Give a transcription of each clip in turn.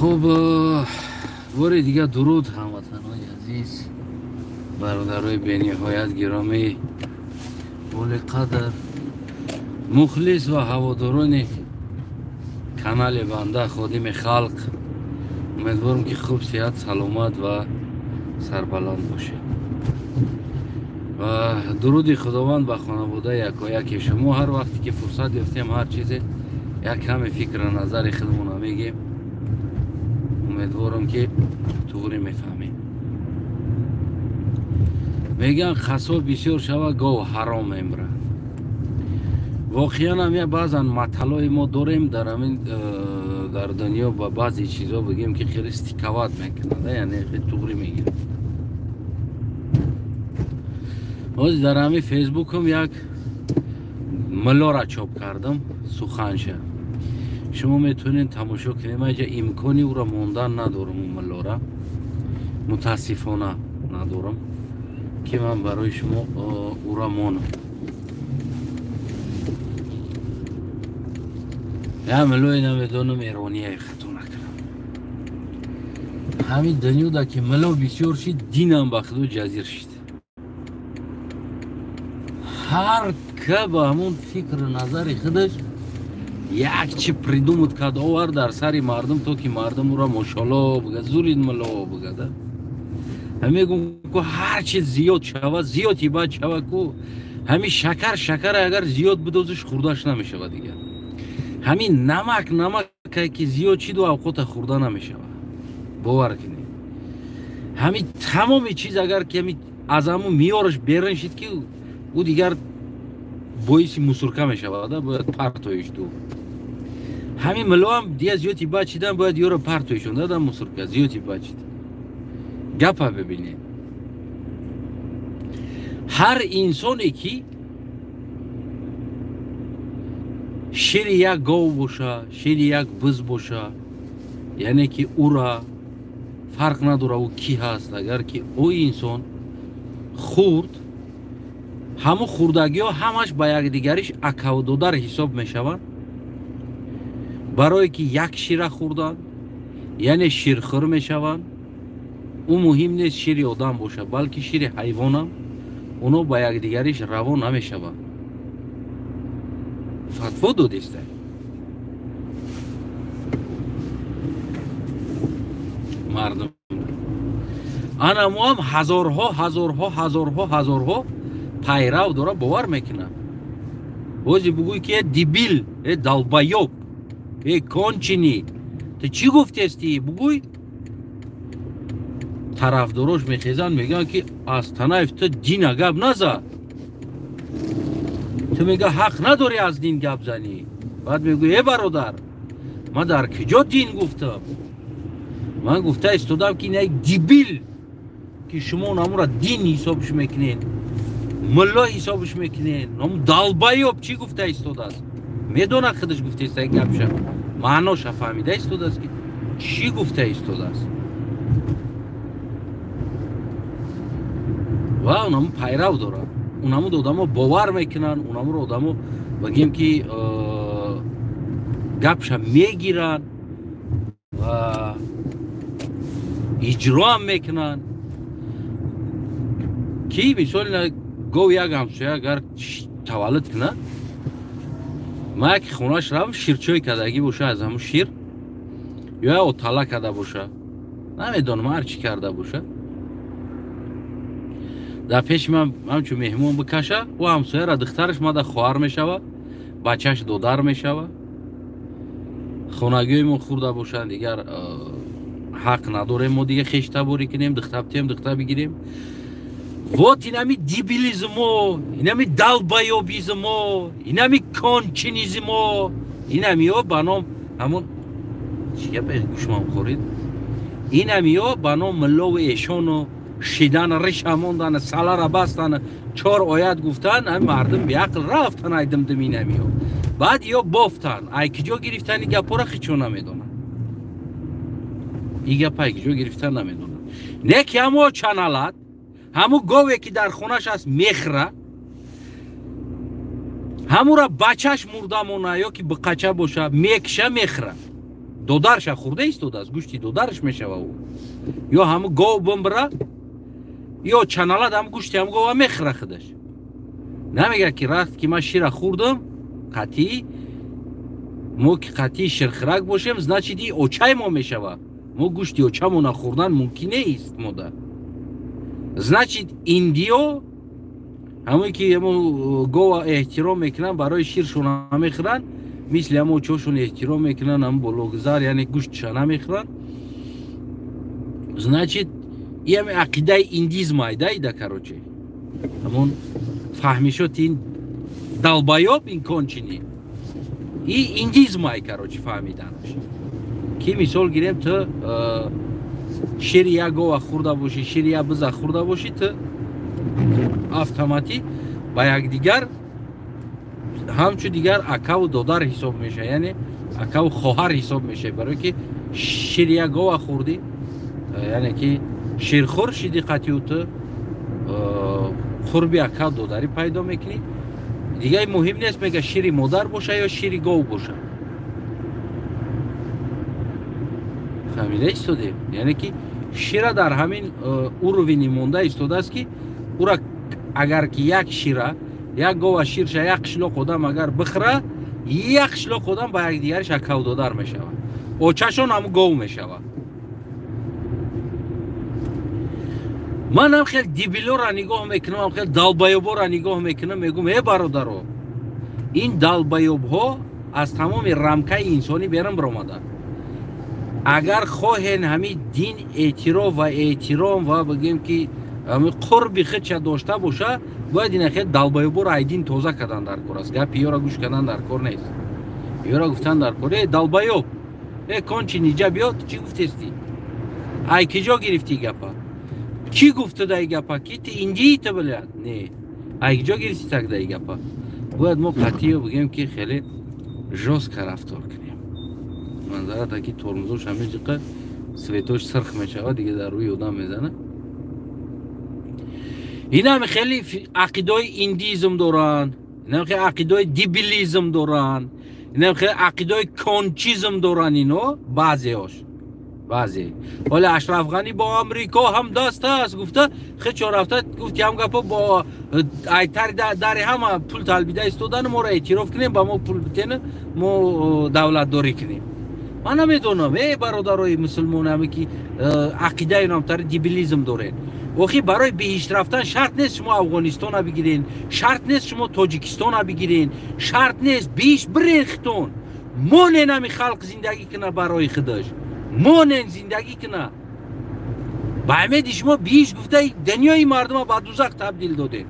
خب بار دیگه درود هموطنان عزیز، برادرای بی‌نهایت گرامی، اول قدر مخلص و هواداران کانال بنده خادم خلق، امیدوارم که خوب صحت سلامت و سربلند باشه و درود خداوند به خانواده یکایک شما. هر وقتی که فرصت یافتیم هر چیزی یک کمی فکر و نظر خودمون میگیم، امیدوارم که طوری میفهمیم. میگن خسا بسیار شوه گاو حرام امره. واقعا هم بعضا مطلای ما داریم در دنیا با بعضی چیزا بگیم که خیلی استیکوات میکنه، یعنی خیلی طوری میگیم. از در همین فیسبوک هم یک ملا را چاپ کردم، سخنشه. شما میتونین تماشا کنید. من اینجا امکانی او را موندن ندارم، اون ملا را متاسفانه ندارم که من برای شما او را مانم. یا ملوی نمیدانم ایرانیه خطا نکنم. همین دنیا دا که ملا بسیار شید، دین هم بخدو جزیر شید. هر که با همون فکر نظر خودش یک چی پریدومت کد آور در سری مردم تا که مردم او را ماشالله بگه، زورید ملا بگه ده. همه گم که هر چی زیاد شوه زیادی باید شوه که همین شکر اگر زیاد بدوزش خوردش نمیشه دیگه. همین نمک که زیاد چید و اوقات خورده نمیشه، باور کنید. همین تمام چیز اگر که همین از همون میارش بیرون شید که او دیگر باعث مسرکه میشه، باید پرتایش دو. همین ملا هم دیگه زیادی باید چیدن، باید یارو پرتایشون دادن مسرکه زیادی باید چید. گپه ببینید، هر انسانی که شیر یک گاو باشه، شیر یک بز باشه، یعنی که او را فرق نداره او کی هست. اگر که او انسان خورد، همه خوردگی ها همش با یک دیگریش اکا و دودر حساب می شوند. برای که یک شیر خوردن یعنی شیرخور می شوند. او مهم نیست شیر آدم باشه، بلکه شیر حیوان هم اونا با یک دیگریش روان نمی شوند. فتوا دادیسته. مردم انا هم هزارها پیرو داره باور میکنه. بازی بگوی که دیبیل، دلبایوب، کانچینی، تو چی گفتی استی؟ بگوی طرفداراش میخیزن میگن که از تنایف تو دین گپ نزد، تو میگه حق نداری از دین گپ زنی. بعد میگوی ای برادر، من در کجا دین گفتم؟ من گفته استودم که این یک دیبیل که شما نامو را دین حسابش میکنین، ملا حسابش میکنین، نامو دلبایوب چی گفته استوده است؟ میدونه خودش گفته است، یک گپشه معناش فهمیده استوده است که چی گفته استوده است. و اونمو پیرو داره، اونمو آدمو باور میکنن، اونمو رو آدمو بگیم که گپش میگیرن و اجرا هم میکنن. کی مثال گو یک همسایه اگر تولد کنه، ما یک خونهش رو شیرچوی کدگی باشه، از همون شیر یا اتاله کده باشه، نمیدونم هر چی کرده باشه، در پیش من همچون مهمون بکشه و همسایه را دخترش ماده خواهر میشوه، بچهش دودر میشوه. خونگی ما خورده باشن دیگر حق نداریم ما دیگه خشته باری کنیم، دختر بتیم دختر بگیریم. وات اینمی دیبیلیزمو، اینمی دلبایوبیزمو، اینمی کانچینیزمو، اینمی ها بنام همون چیه به گوشمام خورید، اینمی ها بنام ملا و ایشان و شیدن ریش هموندن، ساله را بستن، 4 آیت گفتن، هم مردم به عقل رفتن ایدم دم اینمی ها. بعد یا بافتن ای کجا گرفتن این گپا را خیچو نمیدونن، این گپا ای کجا گرفتن نمیدونن. نه که همو چنالت همو گاوی که در خونش هست میخره، همو را بچهش مرده مونه یا که بقچه باشه میکشه میخره. додарша хурда истодааст, гӯшти додараш мешава ӯ. Ё ҳамн гов бимбира, ё чаналад ҳам гӯшти ҳам гова мехӯра худаш. Намегӯяд ки вақте ки ман шира хурдам, қатъӣ мо ки қатъӣ ширхӯрак бошем, значит и очаи мо мешава. Мо гӯшти очамона хурдан мумкин нест мода. Значит индиё ҳамое ки гова эҳтиром мекунанд, барои ширшон намехӯранд, мисли ҳамон очашон эҳтиром мекунанд, ҳам болгузар, яъне гӯштша намехӯранд. Значит и ҳами ақидаи индизмай да ида короче. ҳамон фаҳмишоти ин далбаёб ин кончини. И индизмай короче фаҳмиданаш. Ки мисол гирем ту шири як гова хурда бошӣ, шири як биза хурда бошӣ, ту автоматик ба якдигар ҳамчун дигар акаву додар ҳисоб мешавад, яъне акаву хоҳар ҳисоб мешавад, барое ки шири як гова хурдӣ, яъне ки ширхӯр шиди қатъию ту қурби акав додарӣ пайдо мекунӣ. Дигари муҳим нест мега шири модар боша ё шири гов боша. фаҳмида истодем? Яъне ки шира дар ҳамин уровни монда истодааст ки ура агар ки як шира, як гова ширша як қишлоқ одам агар бихӯра, як қишлоқ одам ба якдигариш акав додар мешавад. очашон ҳам гов мешавад. ман ҳам хеле дибилора нигоҳ мекунам, ҳам хеле далбаёбора нигоҳ мекунам, мегӯм бародаро, ин далбаёбҳо аз тамоми рамкаи инсонӣ берун биромаданд. агар хоҳен ҳамин дин эътироф ва эҳтиром ва бигӯем ки қурби худша дошта боша, бояд ина хеле далбаёбора ай дин тоза кардан дар кор аст. гапи ёра гӯш кардан дар кор нест. ёра гуфтан дар кор, далбаёб, кончи ниҷа биё, чӣ гуфтести? ай киҷо гирифти гапа? Ки гуфта дай гапа? Ки ти индии та билад? Не. Ай киҷо гирифти так дай гапа? Бояд мо қатъиё бигӯем ки хеле жестко рафтор кунем. манзарата ки тормозош ҳамин ҷиқа светош сирх мешавад, дига дар рӯи одам мезана. инам хеле ақидаи индизм доранд, инам хеле ақидаи дибилизм доранд, инам хеле ақидаи кончизм доранд. ино баъзеош баъзе ҳоли Ашраф Ғани бо Амрико ҳам даст аст гуфта, хечо рафта гуфти ҳам гапа бо айтари дари ҳама пул талбида истодану моро эътироф кунем, ба мо пул битена, мо давлатдорӣ кунем. ман намедонам бародарои мусулмон ҳаме ки ақидаи намтари дибилизм доред. охи барои биҳишт рафтан шарт нест шумо Афғонистона бигирен, шарт нест шумо Тоҷикистона бигирен, шарт нест биҳишт бирен хитон. монен ҳами халқ зиндагӣ куна барои худаш, монен зиндагӣ куна. ба ҳамеди шумо биҳишт гуфта дунёи мардума ба дузах табдил додед.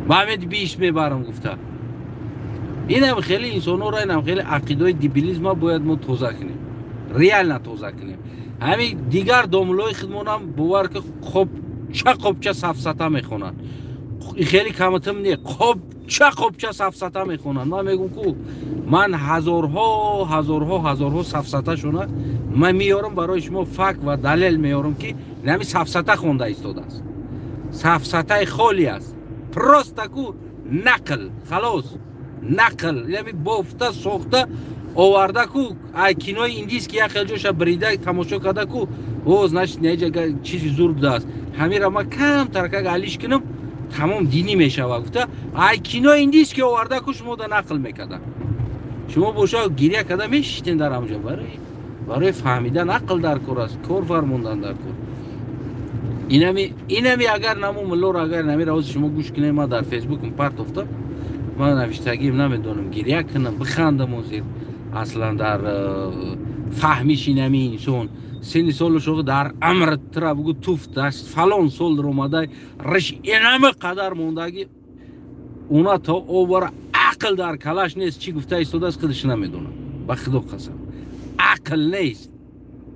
ба ҳамеди биҳишт мебарам гуфта. инам хеле инсонҳоро, инам хеле ақидаи дибилизма бояд мо тоза кунем, реально тоза кунем. ҳамин дигар домулои худмонам бовар ки қобча сафсата мехонанд. хеле каматам не, қобча сафсата мехонанд. ман мегӯм ку ман ҳазорҳо сафсата шуна ман меёрам барои шумо факт ва далел меёрам ки нами сафсата хонда истодааст. сафсатаи холӣ аст. просто ку нақл, халос, нақл, яъне бофта сохта оварда ку ай кинои индийски як хел ҷоша брида тамошо карда ку значит неҷа чизи зур будааст. ҳамира ман камтар как алиш кунам, тамом динӣ мешава. гуфта ай кинои индийски оварда ку шумо да нақл мекарда. шумо боша гиря карда мешиштен дар ҳамҷо. барои фаҳмидан ақл дар кор аст, кор фармондан дар кор. инами агар намо муллоро агар нами равози шумо гӯш кунем, ман дар фейсбукм партофтам, ман навиштагим намедонам гиря кунам, бихандам озир. аслан дар фаҳмиши нами инсон сени солушо дар амр тра бугу туф даст фалон сол омадай риш инами қадар мондаги уна то овара ақл дар калаш нест. чӣ гуфта истодааст худаш намедонам, ба худо қасам. ақл нест.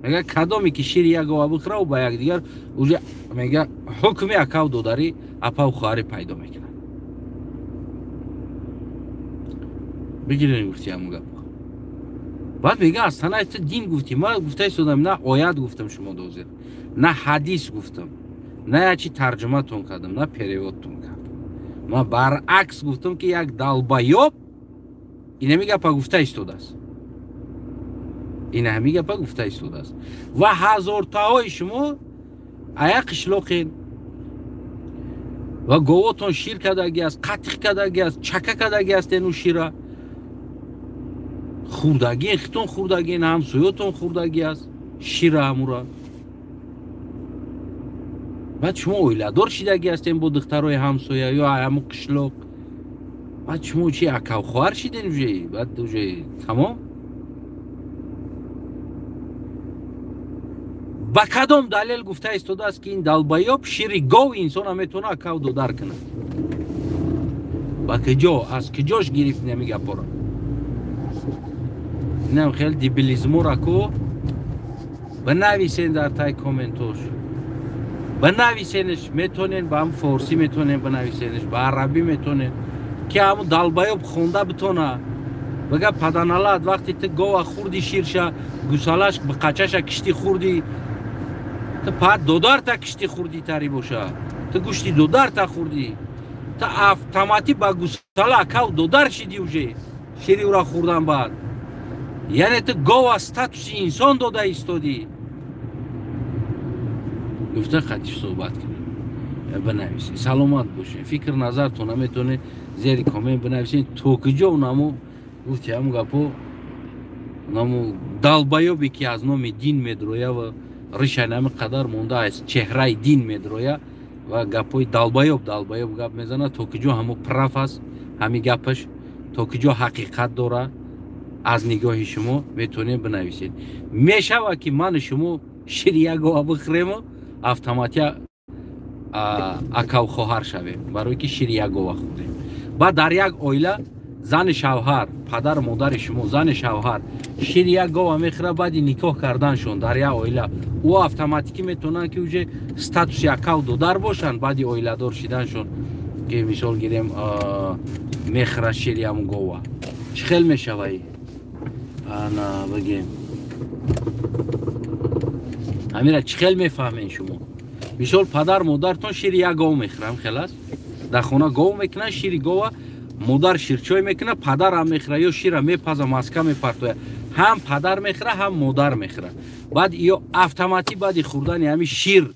мега кадоме ки шири як гова бихӯра ва ба якдигар уже мега ҳукми акав додарӣ апав хоҳарӣ пайдо мекунад. бигирен гуфти ҳамун гап. баъд мега аз санаи ту дин гуфтӣ. ман гуфта истодам, на оят гуфтам шумо дозир, на ҳадис гуфтам, на ячи тарҷуматон кардам, на переводтон кардам. ман баръакс гуфтам ки як далбаёб инами гапа гуфта истодааст. این همه گپا گفته ایستاده است و هزارتاهای شما ایا قشلاقین و گواتون شیر کداگی است قطع کداگی است چکه کداگی است اینو شیره خوردگی خیتون خوردگی هم سویتون خوردگی است شیره همورا بعد شما اویلادار شیدگی هستین با دخترای همسایه یا همو قشلاق بعد شما چی اکاو خوار شیدین اوجه بعد اوجه تمام با کدام دلیل گفته ایستاده است که این دلبایاب شیری گاو انسان هم میتونه اکاو دودار کنه با کجا از کجاش گرفت نمیگه پورا اینم خیلی دیبلیزمو را کو بنویسین در تای کامنتوش بنویسینش میتونین با هم فارسی میتونین بنویسینش با عربی میتونین که همو دلبایاب خونده بتونه بگه پدنالات وقتی تو گاو خوردی شیرشه گوسالش به قچش کشتی خوردی تو پد دودار تا کشتی خوردی تاری باشه تو گوشتی دودار تا خوردی تو автомати با گوسالا اکاو دودار شدی اوجه شیری او را خوردن بعد یعنی تو گاو استاتوس انسان داده ایستادی گفته خطیش صحبت کنیم بنویسین سلامت باشین فکر نظرتون هم میتونه زیر کامنت بنویسین تو کجا اونمو گفتی همو گپو نامو دلبایابی که از نام دین میدرویه و ریشن همه قدر مونده از چهره دین میدرویه و گپوی دلبایاب گپ میزنه تو کجا همو پرف است همی گپش تو کجا حقیقت داره از نگاه شما میتونین بنویسین میشه که من شما شیریه گوه بخریم و автомати اکاو خواهر شویم برای که شیریه گوه خودیم بعد در یک اویله زن شوهر پدر مادر شما زن شوهر شیریه گوه میخره بعد نکاح کردنشون در یک اویله او автоматیکی میتونن که اوجه ستاتوس اکاو دودار باشن بعد اویله دار شدنشون که مثال گیریم میخره شیریه همون گوه چه خیلی میشوی انا بگیم همیره چه خیلی میفهمین شما مثال پدر مادرتون شیریه گاو میخرم خلاص در خونه گاو میکنن شیری گاو مادر شیرچای میکنه پدر هم میخره یا شیر میپزه ماسکه میپرتوه هم پدر میخره هم مادر میخره بعد یا автомати بعد خوردن همین شیر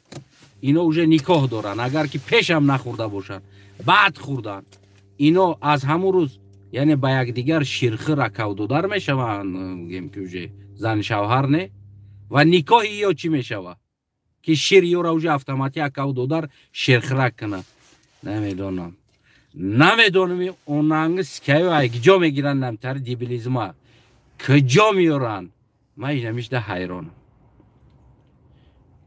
اینا اوجه نکاح دارن اگر که پیش هم نخورده باشن بعد خوردن اینا از همون روز یعنی با یک دیگر شیرخه را کودودار میشوند گیم که اوجه زن شوهر نه و نکاح یا چی میشوه که شیر یا را اوجه автомати کودودار شیرخه را کنه نمیدونم نمیدونم اونانگه سکیو اگجا میگیرن نمتر دیبلیزما کجا میارن من اینمیش ده حیرانم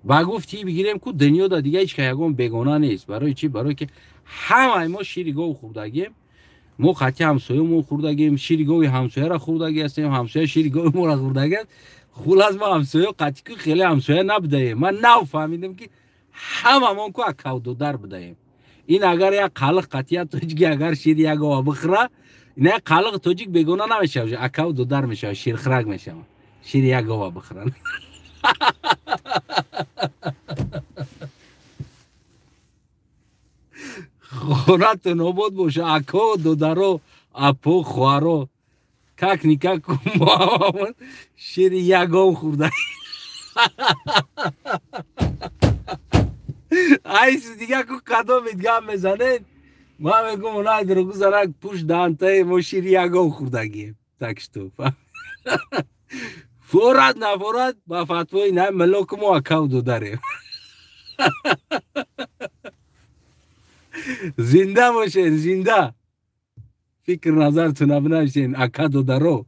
با گفتی بگیریم که دنیا دا دیگه هیچ که یکم بگونه نیست برای چی؟ برای که همه ما شیری گاو خوردگیم ما خطی همسایه ما خوردگیم شیری گاوی همسایه را خوردگی هستیم همسایه شیری گاوی ما را خوردگیم خلاص ما همسایه قطعی که خیلی همسایه نبودیم من نو فهمیدم که همه ما که اکاودو در بدهیم این اگر یک قلق قطعیت توجگی اگر شیر یک گاو بخره این یک قلق توجگ بگونه نمیشه اکاودو در میشه شیر خرگ میشه شیر یک گاو بخرن خونت نابود باشه اکاودو درو اپو خوارو کک نیکک کمامون شیر یک گاو خورده ایس دیگه که قدم ادگاه میزنه ما میگم اونای درگو زنک پوش دانته ما شیر یک گاو خوردگیم تکشتو فورد نفورد با فتوی نه ملوک ما اکاودو داریم زنده باشین زنده فکر نظرتون بنویسین اکاودو دارو